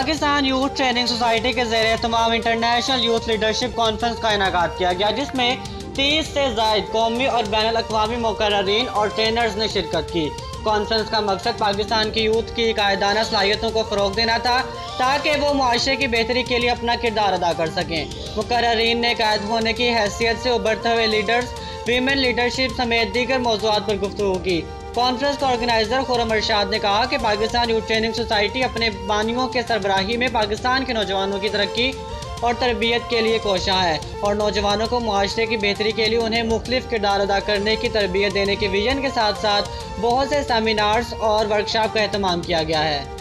Pakistan youth training society के ज़रिए तमाम इंटरनेशनल यूथ लीडरशिप कॉन्फ्रेंस का इनेकाद किया गया, जिसमें 30 से ज़ायद कौमी और बैनुल अक़वामी मुक़र्ररीन और ट्रेनर्स ने शिरकत की। कॉन्फ्रेंस का मकसद पाकिस्तान की यूथ की कायदाना सलाहियतों को फ़रोग़ देना था ताकि वो मुआशरे की बेहतरी के लिए अपना किरदार अदा कर सकें। मुक़र्ररीन ने कायद होने की हैसियत से उभरते हुए लीडर्स, वीमेन लीडरशिप समेत दीगर मौज़ूआत पर गुफ्तगू की। कॉन्फ्रेंस का ऑर्गेनाइज़र खुर्रम अरशाद ने कहा कि पाकिस्तान यूथ ट्रेनिंग सोसाइटी अपने बानियों के सरबराही में पाकिस्तान के नौजवानों की तरक्की और तरबियत के लिए कोशां है और नौजवानों को मुआशरे की बेहतरी के लिए उन्हें मुख्तलिफ किरदार अदा करने की तरबियत देने के विजन के साथ साथ बहुत से सेमिनार्स और वर्कशॉप का एहतमाम किया गया है।